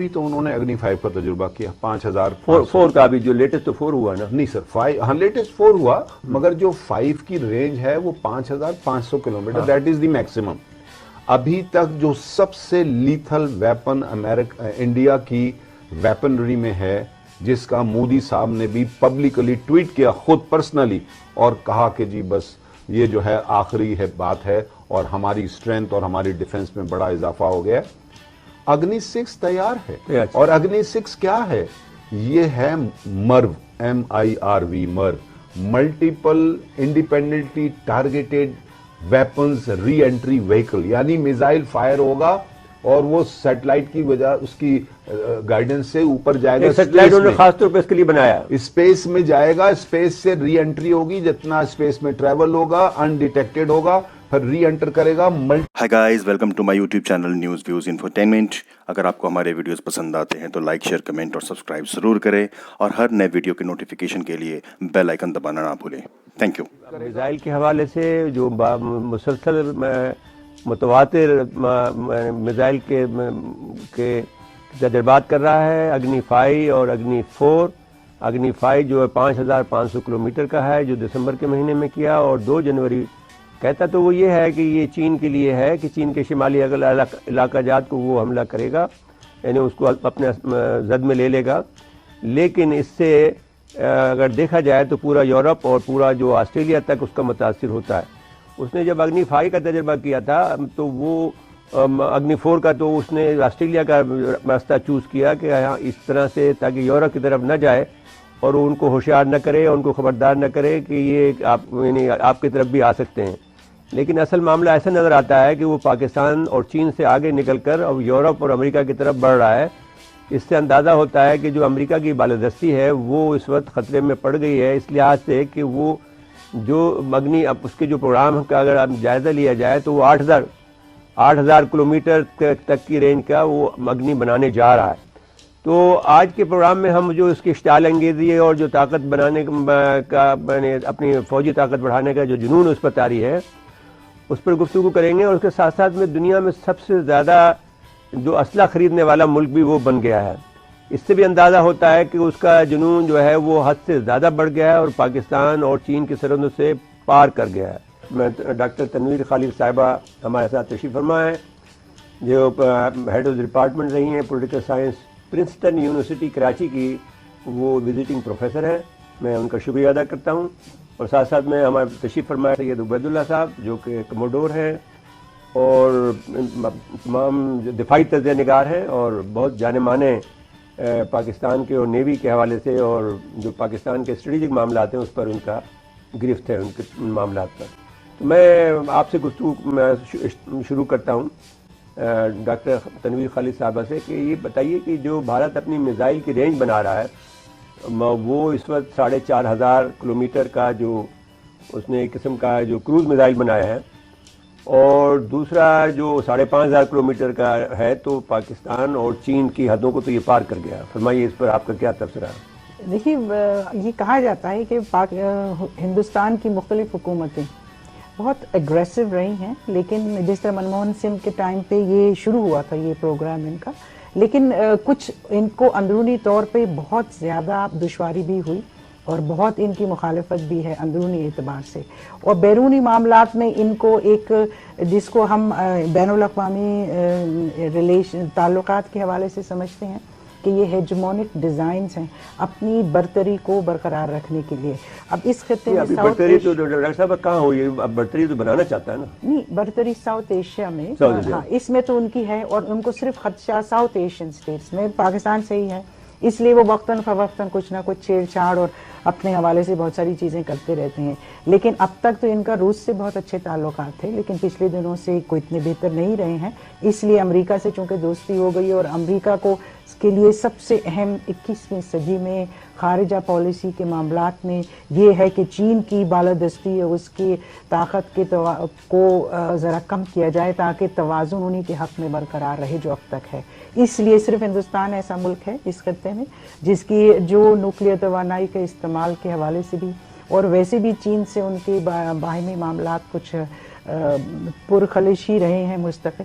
بھی تو انہوں نے اگنی 5 کا تجربہ کیا 5000 4 کا بھی جو لیٹسٹ تو 4 ہوا نا. نہیں سر 5 ہاں لیٹسٹ 4 ہوا مگر جو 5 کی رینج ہے وہ 5500 kilometre that is the maximum. ابھی تک جو سب سے لیتھل ویپن انڈیا کی ویپنری میں ہے جس کا مودی صاحب نے بھی پبلکلی ٹویٹ کیا خود پرسنلی اور کہا کہ جی بس یہ جو ہے آخری ہے بات ہے اور ہماری اسٹرینتھ اور ہماری ڈیفنس میں بڑا اضافہ ہو گیا. اگنی 6 تیار ہے اور اگنی 6 کیا ہے یہ ہے مرو MIRV مرو ملٹیپل انڈیپینڈنٹلی ٹارگیٹڈ ویپنز ری انٹری وہیکل یعنی میزائل فائر ہوگا اور وہ سیٹلائٹ کی وجہ اس کی گائیڈنس سے اوپر جائے گا. سیٹلائٹ انہوں نے خاص طور پہ اس کے لیے بنایا اسپیس میں جائے گا اسپیس سے ری انٹری ہوگی جتنا اسپیس میں ٹریول ہوگا انڈیٹیکٹڈ ہوگا پھر ری انٹر کرے گا. Hi guys welcome to my YouTube channel news views infotainment. اگر آپ کو ہمارے ویڈیوز پسند آتے ہیں تو لائک شیئر کمنٹ اور سبسکرائب ضرور کریں اور ہر نئے ویڈیو کے نوٹیفیکیشن کے لیے بیل آئیکن دبانا نہ بھولیں. Thank you. میزائل کے حوالے سے جو مسلسل متواتر میزائل کے تجربات کر رہا ہے اگنی 5 اور اگنی 4. اگنی 5 جو ہے 5500 کلومیٹر کا ہے جو دسمبر کے مہینے میں کیا اور 2 جنوری کہتا تو وہ یہ ہے کہ یہ چین کے لیے ہے کہ چین کے شمالی علاقہ جات کو وہ حملہ کرے گا یعنی اس کو اپنے زد میں لے لے گا. لیکن اس سے اگر دیکھا جائے تو پورا یورپ اور پورا جو آسٹریلیا تک اس کا متاثر ہوتا ہے. اس نے جب اگنی 5 کا تجربہ کیا تھا تو وہ اگنی 4 کا تو اس نے آسٹریلیا کا راستہ چوز کیا کہ اس طرح سے تاکہ یورپ کی طرف نہ جائے اور ان کو ہوشیار نہ کرے اور ان کو خبردار نہ کرے کہ یہ آپ کی طرف بھی آ سکتے ہیں. لیکن اصل معاملہ ایسا نظر آتا ہے کہ وہ پاکستان اور چین سے آگے نکل کر اب یورپ اور امریکہ کی طرف بڑھ رہا ہے. اس سے اندازہ ہوتا ہے کہ جو امریکہ کی بالادستی ہے وہ اس وقت خطرے میں پڑ گئی ہے اس لحاظ سے کہ وہ جو اگنی اب اس کے جو پروگرام کا اگر جائزہ لیا جائے تو وہ 8000 کلومیٹر تک کی رینج کا وہ اگنی بنانے جا رہا ہے. تو آج کے پروگرام میں ہم جو اس کی اشتعال انگیزی اور جو طاقت بنانے کا اپنی فوجی طاقت بڑھانے کا جو جنون اس پر طاری ہے اس پر گفتگو کریں گے اور اس کے ساتھ ساتھ میں دنیا میں سب سے زیادہ جو اسلحہ خریدنے والا ملک بھی وہ بن گیا ہے. اس سے بھی اندازہ ہوتا ہے کہ اس کا جنون جو ہے وہ حد سے زیادہ بڑھ گیا ہے اور پاکستان اور چین کی سرحدوں سے پار کر گیا ہے. میں ڈاکٹر تنویر خالد صاحبہ ہمارے ساتھ تشریف فرما ہے جو ہیڈ آف ڈپارٹمنٹ رہی ہیں political science Princeton university Karachi کی وہ وزٹنگ پروفیسر ہیں. میں ان کا شکریہ ادا کرتا ہوں. اور ساتھ ساتھ میں ہمارے تشریف فرمائے سید عبید اللہ صاحب جو کہ کموڈور ہیں اور تمام دفاعی تجزیہ نگار ہیں اور بہت جانے مانے پاکستان کے اور نیوی کے حوالے سے اور جو پاکستان کے اسٹریٹجک معاملات ہیں اس پر ان کا گرفت ہے ان کے معاملات پر. تو میں آپ سے گفتگو شروع کرتا ہوں ڈاکٹر تنویر خالد صاحبہ سے کہ یہ بتائیے کہ جو بھارت اپنی میزائل کی رینج بنا رہا ہے وہ اس وقت 4500 کلومیٹر کا جو اس نے ایک قسم کا جو کروز میزائل بنایا ہے اور دوسرا جو 5500 کلومیٹر کا ہے تو پاکستان اور چین کی حدوں کو تو یہ پار کر گیا. فرمائیے اس پر آپ کا کیا تبصرہ ہے؟ دیکھیے یہ کہا جاتا ہے کہ ہندوستان کی مختلف حکومتیں بہت اگریسو رہی ہیں لیکن جس طرح منموہن سنگھ کے ٹائم پہ یہ شروع ہوا تھا یہ پروگرام ان کا لیکن کچھ ان کو اندرونی طور پہ بہت زیادہ دشواری بھی ہوئی اور بہت ان کی مخالفت بھی ہے اندرونی اعتبار سے اور بیرونی معاملات میں ان کو ایک جس کو ہم بین الاقوامی تعلقات کے حوالے سے سمجھتے ہیں کہ یہ ہیجمونک ڈیزائنز ہیں اپنی برتری کو برقرار رکھنے کے لیے. اب اس خطے میں برتری تو ڈاکٹر صاحب کہاں ہوئی اب برتری تو بنانا چاہتا ہے نا نہیں برتری ساؤتھ ایشیا میں ہاں اس میں تو ان کی ہے اور ان کو صرف خدشہ ساؤتھ ایشین اسٹیٹس میں پاکستان سے ہی ہے اس لیے وہ وقتاً فوقتاً کچھ نہ کچھ چھیڑ چھاڑ اور اپنے حوالے سے بہت ساری چیزیں کرتے رہتے ہیں. لیکن اب تک تو ان کا روس سے بہت اچھے تعلقات تھے لیکن پچھلے دنوں سے کوئی اتنے بہتر نہیں رہے ہیں. اس لیے امریکہ سے چونکہ دوستی ہو گئی اور امریکہ کو اس کے لیے سب سے اہم 21ویں صدی میں خارجہ پالیسی کے معاملات میں یہ ہے کہ چین کی بالادستی اور اس کی طاقت کو ذرا کم کیا جائے تاکہ توازن انہی کے حق میں برقرار رہے جو اب تک ہے. اس لیے صرف ہندوستان ایسا ملک ہے اس خطے میں جس کی جو نیوکلیئر توانائی کے استعمال کے حوالے سے بھی اور ویسے بھی چین سے ان کے باہمی معاملات کچھ پرخلش ہی رہے ہیں مستقل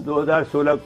2016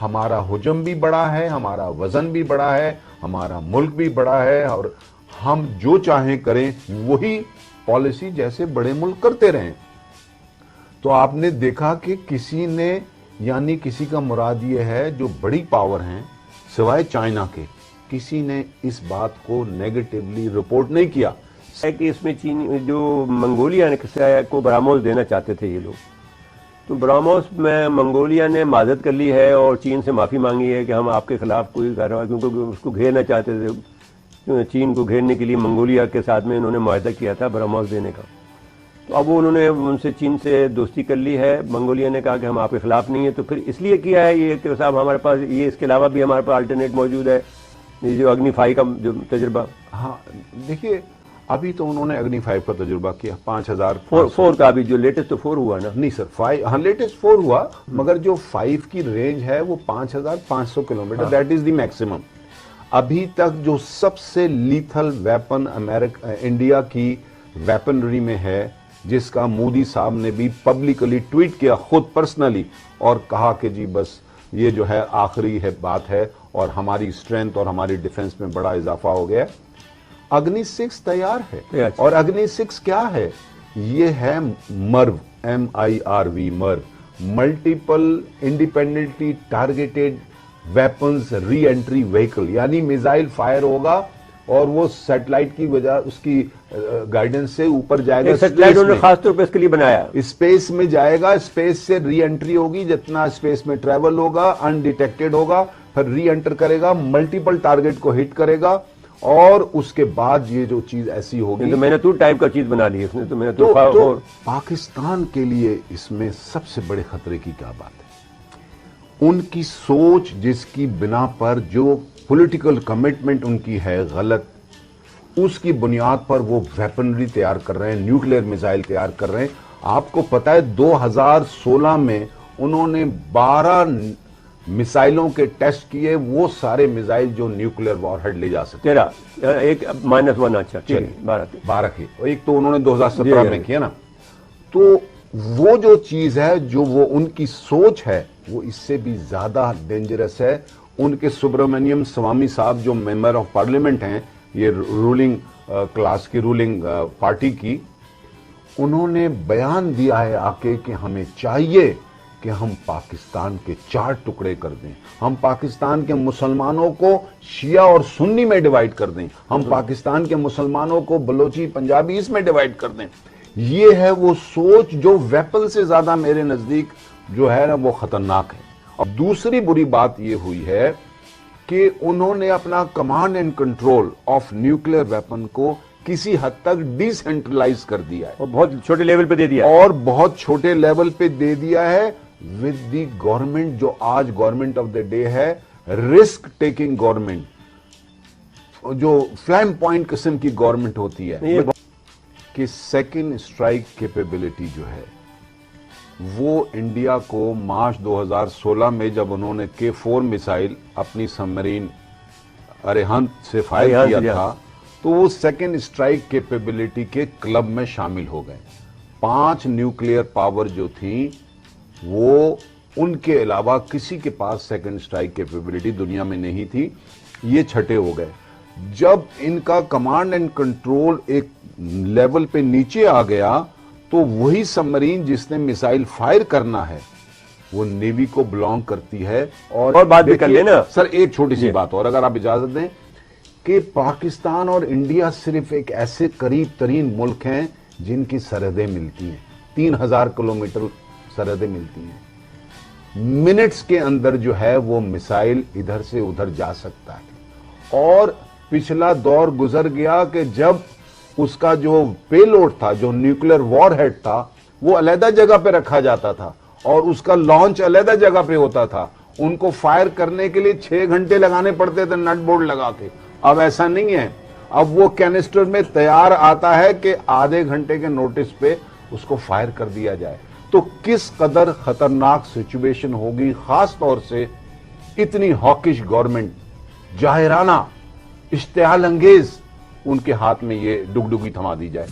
ہمارا حجم بھی بڑا ہے, ہمارا وزن بھی بڑا ہے, ہمارا ملک بھی بڑا ہے, اور ہم جو چاہیں کریں وہی پالیسی جیسے بڑے ملک کرتے رہیں. تو آپ نے دیکھا کہ کسی نے, یعنی کسی کا مراد یہ ہے جو بڑی پاور ہیں سوائے چائنا کے, کسی نے اس بات کو نیگیٹیولی رپورٹ نہیں کیا. ہے کہ اس میں چین جو منگولیا کو براموس دینا چاہتے تھے یہ لوگ, تو براموس میں منگولیا نے معذرت کر لی ہے اور چین سے معافی مانگی ہے کہ ہم آپ کے خلاف کوئی کارروائی, کیونکہ اس کو گھیرنا چاہتے تھے, چین کو گھیرنے کے لیے منگولیا کے ساتھ میں انہوں نے معاہدہ کیا تھا براموس دینے کا. تو اب انہوں نے ان سے چین سے دوستی کر لی ہے. منگولیا نے کہا کہ ہم آپ کے خلاف نہیں ہیں, تو پھر اس لیے کیا ہے یہ کہ صاحب ہمارے پاس یہ, اس کے علاوہ بھی ہمارے پاس الٹرنیٹ موجود ہے, یہ جو اگنی 5 کا جو تجربہ. ہاں دیکھیے, ابھی تو انہوں نے اگنی 5 کا تجربہ کیا, 5000 4 کا بھی جو لیٹسٹ تو 4 ہوا نا. نہیں سر, 5, ہاں لیٹسٹ 4 ہوا, مگر جو 5 کی رینج ہے وہ 5500 kilometre, that is the maximum. ابھی تک جو سب سے لیتھل ویپن انڈیا کی ویپنری میں ہے, جس کا مودی صاحب نے بھی پبلکلی ٹویٹ کیا خود پرسنلی, اور کہا کہ جی بس یہ جو ہے آخری ہے بات ہے اور ہماری اسٹرینتھ اور ہماری ڈیفنس میں بڑا اضافہ ہو گیا. اگنی 6 تیار ہے, اور اگنی 6 کیا ہے, یہ ہے مرو, MIRV, مرو, ملٹیپل انڈیپینڈنٹلی ٹارگیٹڈ ویپنز ری انٹری وہیکل, یعنی میزائل فائر ہوگا اور وہ سیٹلائٹ کی وجہ اس کی گائیڈنس سے اوپر جائے گا. سیٹلائٹ انہوں نے خاص طور پہ اس کے لیے بنایا, اسپیس میں جائے گا, اسپیس سے ری انٹری ہوگی, جتنا اسپیس میں ٹریول ہوگا انڈیٹیکٹڈ ہوگا, پھر ری انٹر کرے گا, ملٹیپل ٹارگٹ کو ہٹ کرے گا, اور اس کے بعد یہ جو چیز ایسی ہوگی. تو میں نے تو ٹائپ کا چیز بنا لی اس نے, تو میں نے تو پاکستان کے لیے اس میں سب سے بڑے خطرے کی کیا بات ہے, ان کی سوچ جس کی بنا پر جو پولیٹیکل کمٹمنٹ ان کی ہے غلط, اس کی بنیاد پر وہ ویپنری تیار کر رہے ہیں, نیوکلیر میزائل تیار کر رہے ہیں. آپ کو پتا ہے 2016 میں انہوں نے 12 میزائلوں کے ٹیسٹ کیے, وہ سارے میزائل جو نیوکلیر وار ہیڈ لے جا سکتے. 13 ایک -1, اچھا 12 کے, ایک تو انہوں نے 2017 میں کیا نا. تو وہ جو چیز ہے, جو وہ ان کی سوچ ہے, وہ اس سے بھی زیادہ ڈینجرس ہے. ان کے سبرامنیم سوامی صاحب جو ممبر آف پارلیمنٹ ہیں, یہ رولنگ کلاس کی, رولنگ پارٹی کی, انہوں نے بیان دیا ہے آ کے کہ ہمیں چاہیے کہ ہم پاکستان کے 4 ٹکڑے کر دیں, ہم پاکستان کے مسلمانوں کو شیعہ اور سنی میں ڈیوائیڈ کر دیں, ہم پاکستان کے مسلمانوں کو بلوچی پنجابی اس میں ڈیوائیڈ کر دیں. یہ ہے وہ سوچ جو ویپن سے زیادہ میرے نزدیک جو ہے نا وہ خطرناک ہے. اب دوسری بری بات یہ ہوئی ہے کہ انہوں نے اپنا command and control of nuclear weapon کو کسی حد تک ڈی سینٹرلائز کر دیا ہے, اور بہت چھوٹے لیول پہ دے دیا, اور بہت چھوٹے لیول پہ دے دیا ہے, ود دی گورنمنٹ جو آج گورنمنٹ آف دا ڈے ہے, رسک ٹیکنگ گورنمنٹ, جو فلیم پوائنٹ قسم کی گورنمنٹ ہوتی ہے, کہ سیکنڈ اسٹرائک کیپیبلٹی جو ہے وہ انڈیا کو مارچ 2016 میں جب انہوں نے K4 میزائل اپنی سبمرین ارہنت سے فائر کیا تھا, تو وہ سیکنڈ اسٹرائک کیپیبلٹی کے کلب میں شامل ہو گئے. 5 نیوکلیئر پاور جو تھیں وہ ان کے علاوہ کسی کے پاس سیکنڈ اسٹرائک کیپیبلٹی دنیا میں نہیں تھی, یہ چھٹے ہو گئے. جب ان کا کمانڈ اینڈ کنٹرول ایک لیول پہ نیچے آ گیا, تو وہی سبمرین جس نے میزائل فائر کرنا ہے وہ نیوی کو بلانگ کرتی ہے. اور بات بھی کر لینا سر, ایک چھوٹی سی بات اور اگر آپ اجازت دیں, کہ پاکستان اور انڈیا صرف ایک ایسے قریب ترین ملک ہیں جن کی سرحدیں ملتی ہیں, 3000 کلومیٹر سرحدیں ملتی ہیں. منٹس کے اندر جو ہے وہ میزائل ادھر سے ادھر جا سکتا ہے. اور پچھلا دور گزر گیا کہ جب اس کا جو پے لوڈ تھا, جو نیوکلیر وار ہیڈ تھا, وہ علیحدہ جگہ پہ رکھا جاتا تھا اور اس کا لانچ علیحدہ جگہ پہ ہوتا تھا. ان کو فائر کرنے کے لیے 6 گھنٹے لگانے پڑتے تھے نٹ بورڈ لگا کے. اب ایسا نہیں ہے, اب وہ کینسٹر میں تیار آتا ہے کہ آدھے گھنٹے کے نوٹس پہ اس کو فائر کر دیا جائے. تو کس قدر خطرناک سچویشن ہوگی, خاص طور سے اتنی ہاکش گورنمنٹ, جاہرانہ, اشتعال انگیز ان کے ہاتھ میں یہ ڈگڈگی تھما دی جائے.